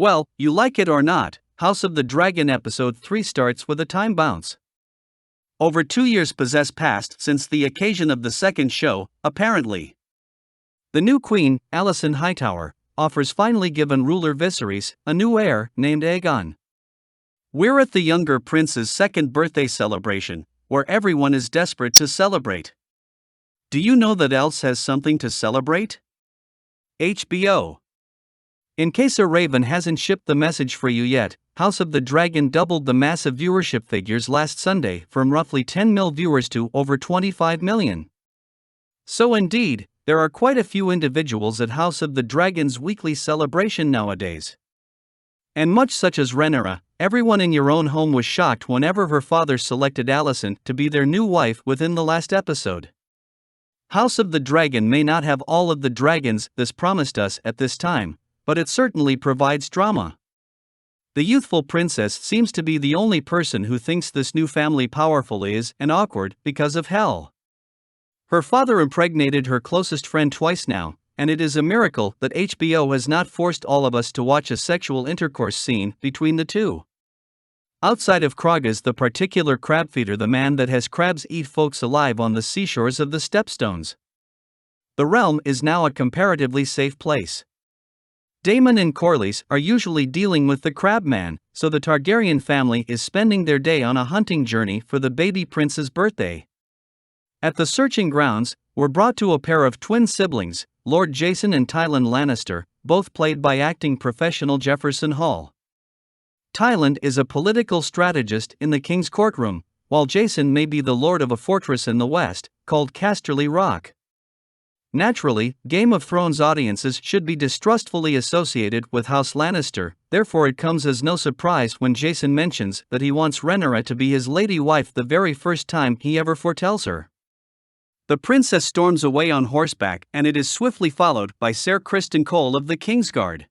Well, you like it or not, House of the Dragon Episode 3 starts with a time bounce. Over 2 years possess passed since the occasion of the second show, apparently. The new queen, Alicent Hightower, offers finally given ruler Viserys a new heir named Aegon. We're at the younger prince's second birthday celebration, where everyone is desperate to celebrate. Do you know that else has something to celebrate? HBO. In case a raven hasn't shipped the message for you yet, House of the Dragon doubled the massive viewership figures last Sunday from roughly 10 million viewers to over 25 million. So indeed, there are quite a few individuals at House of the Dragon's weekly celebration nowadays. And much such as Rhaenyra, everyone in your own home was shocked whenever her father selected Alicent to be their new wife within the last episode. House of the Dragon may not have all of the dragons this promised us at this time, but it certainly provides drama. The youthful princess seems to be the only person who thinks this new family powerful is and awkward because of hell. Her father impregnated her closest friend twice now, and it is a miracle that HBO has not forced all of us to watch a sexual intercourse scene between the two. Outside of Kragas, the particular crabfeeder, the man that has crabs eat folks alive on the seashores of the Stepstones. The realm is now a comparatively safe place. Daemon and Corlys are usually dealing with the Crabman, so the Targaryen family is spending their day on a hunting journey for the baby prince's birthday. At the searching grounds, we're brought to a pair of twin siblings, Lord Jason and Tyland Lannister, both played by acting professional Jefferson Hall. Tyland is a political strategist in the king's courtroom, while Jason may be the lord of a fortress in the west, called Casterly Rock. Naturally, Game of Thrones audiences should be distrustfully associated with House Lannister, therefore it comes as no surprise when Jason mentions that he wants Rhaenyra to be his lady wife the very first time he ever foretells her. The princess storms away on horseback and it is swiftly followed by Ser Criston Cole of the Kingsguard.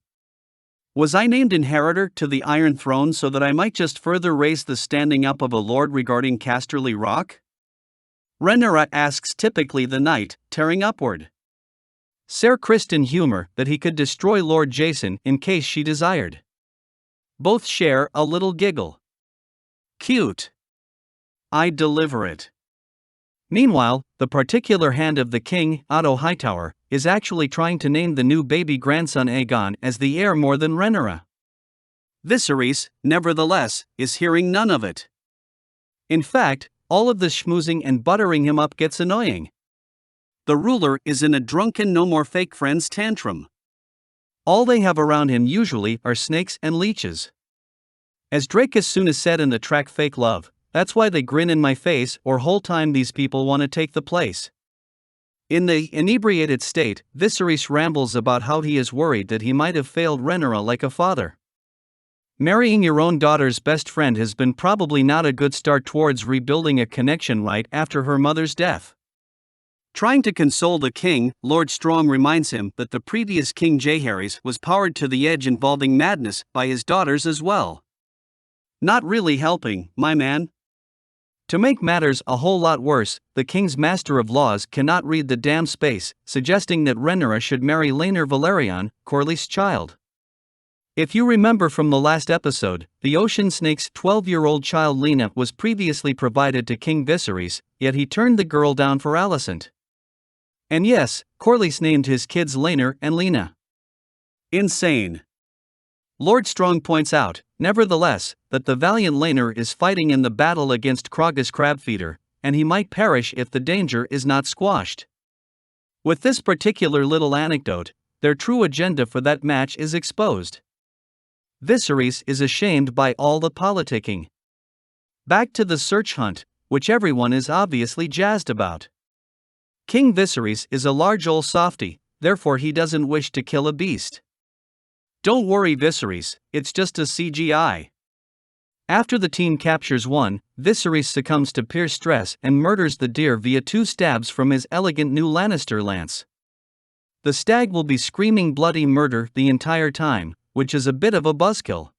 Was I named inheritor to the Iron Throne so that I might just further raise the standing up of a lord regarding Casterly Rock? Rhaenyra asks, typically the knight, tearing upward. Ser Criston humor that he could destroy Lord Jason in case she desired. Both share a little giggle. Cute. I'd deliver it. Meanwhile, the particular hand of the king, Otto Hightower, is actually trying to name the new baby grandson Aegon as the heir more than Rhaenyra. Viserys, nevertheless, is hearing none of it. In fact, all of the schmoozing and buttering him up gets annoying. The ruler is in a drunken no more fake friends tantrum. All they have around him usually are snakes and leeches. As Drake as soon as said in the track Fake Love, that's why they grin in my face or whole time these people want to take the place. In the inebriated state, Viserys rambles about how he is worried that he might have failed Rhaenyra like a father. Marrying your own daughter's best friend has been probably not a good start towards rebuilding a connection right after her mother's death. Trying to console the king, Lord Strong reminds him that the previous King Jaehaerys was powered to the edge involving madness by his daughters as well. Not really helping, my man. To make matters a whole lot worse, the king's master of laws cannot read the damn space, suggesting that Rhaenyra should marry Laenor Velaryon, Corlys' child. If you remember from the last episode, the Ocean Snake's 12-year-old child Lena was previously provided to King Viserys, yet he turned the girl down for Alicent. And yes, Corlys named his kids Laenor and Lena. Insane. Lord Strong points out, nevertheless, that the valiant Laenor is fighting in the battle against Kragas Crabfeeder, and he might perish if the danger is not squashed. With this particular little anecdote, their true agenda for that match is exposed. Viserys is ashamed by all the politicking. Back to the search hunt, which everyone is obviously jazzed about. King Viserys is a large ol' softy, therefore he doesn't wish to kill a beast. Don't worry Viserys, it's just a CGI. After the team captures one, Viserys succumbs to peer stress and murders the deer via 2 stabs from his elegant new Lannister lance. The stag will be screaming bloody murder the entire time, which is a bit of a buzzkill.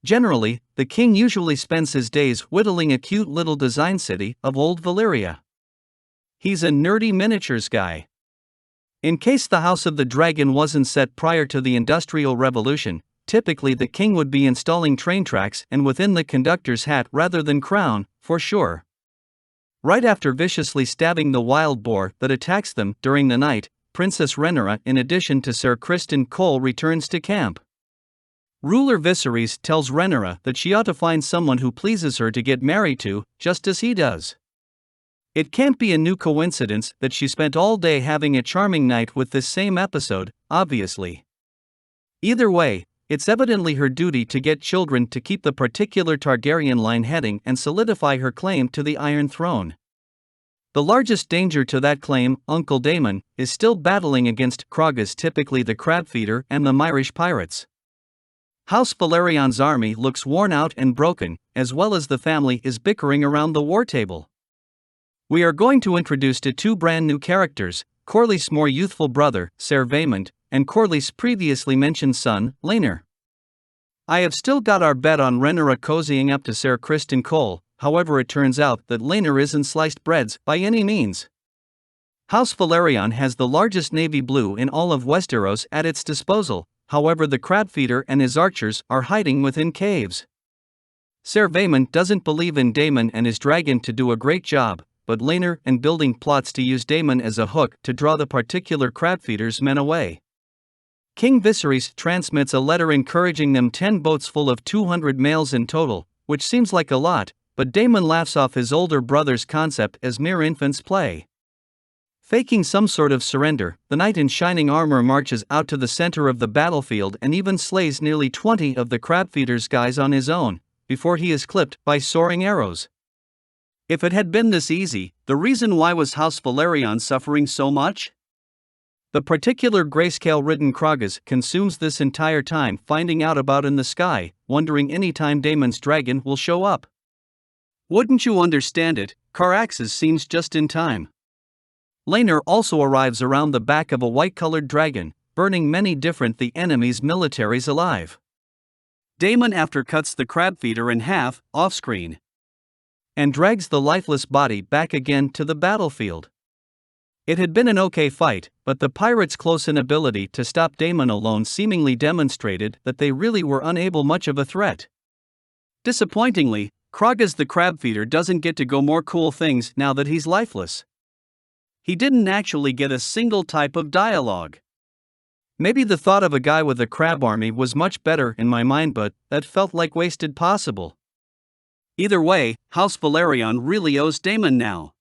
Generally, the king usually spends his days whittling a cute little design city of Old Valyria. He's a nerdy miniatures guy. In case the House of the Dragon wasn't set prior to the Industrial Revolution, typically the king would be installing train tracks and within the conductor's hat rather than crown, for sure. Right after viciously stabbing the wild boar that attacks them during the night, Princess Rhaenyra, in addition to Ser Criston Cole, returns to camp. Ruler Viserys tells Rhaenyra that she ought to find someone who pleases her to get married to, just as he does. It can't be a new coincidence that she spent all day having a charming night with this same episode, obviously. Either way, it's evidently her duty to get children to keep the particular Targaryen line heading and solidify her claim to the Iron Throne. The largest danger to that claim, Uncle Daemon, is still battling against Kragas, typically the crabfeeder, and the Myrish pirates. House Valerion's army looks worn out and broken, as well as the family is bickering around the war table. We are going to introduce to two brand new characters, Corlys' more youthful brother, Ser Vaemond, and Corlys' previously mentioned son, Laenor. I have still got our bet on Rhaenyra cozying up to Ser Criston Cole. However, it turns out that Laenor isn't sliced breads by any means. House Valerion has the largest navy blue in all of Westeros at its disposal, however the crabfeeder and his archers are hiding within caves. Ser Vaemond doesn't believe in Daemon and his dragon to do a great job, but Laenor and building plots to use Daemon as a hook to draw the particular crabfeeder's men away. King Viserys transmits a letter encouraging them 10 boats full of 200 males in total, which seems like a lot, but Daemon laughs off his older brother's concept as mere infant's play. Faking some sort of surrender, the knight in shining armor marches out to the center of the battlefield and even slays nearly 20 of the crabfeeder's guys on his own, before he is clipped by soaring arrows. If it had been this easy, the reason why was House Valerion suffering so much? The particular grayscale-ridden Kragas consumes this entire time finding out about in the sky, wondering anytime Daemon's dragon will show up. Wouldn't you understand it, Caraxes seems just in time. Laenor also arrives around the back of a white-colored dragon, burning many different the enemy's militaries alive. Daemon after cuts the crabfeeder in half, off-screen, and drags the lifeless body back again to the battlefield. It had been an okay fight, but the pirates' close inability to stop Daemon alone seemingly demonstrated that they really were unable much of a threat. Disappointingly, Kragas the crabfeeder doesn't get to go more cool things now that he's lifeless. He didn't actually get a single type of dialogue. Maybe the thought of a guy with a crab army was much better in my mind, but that felt like wasted possible. Either way, House Valerion really owes Daemon now.